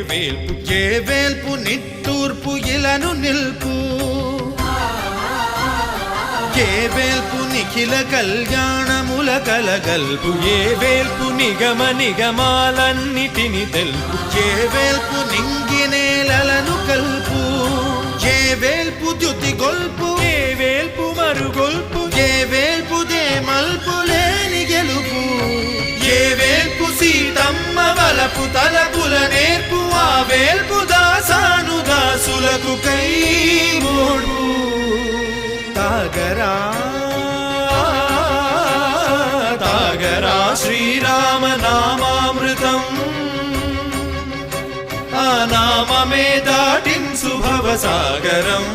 వేల్పు ఏ వేల్పు నిట్టూర్పు ఇలను నిల్పు ఏ వేల్పు నిఖిల కళ్యాణముల కలగల్పు ఏ వేల్పు నిగమ నిగమాలన్నిటిని తెలుపు ఏ వేల్పు నింగినేలను కల్పు ఏ వేల్పు ద్యుతి గొల్పు ఏ వేల్పు మరుగొల్పు ఏ వేల్పు దే మల్పు లేని గెలుపు ఏ వేల్పు సీతమ్మ వలపు తలపుల నేర్పు ఆ వేల్పు దాసాను దాసులకు కై మోడు తాగరా తాగరా శ్రీరామ నామామృతం ఆ నామమే దాటింసు భవసాగరం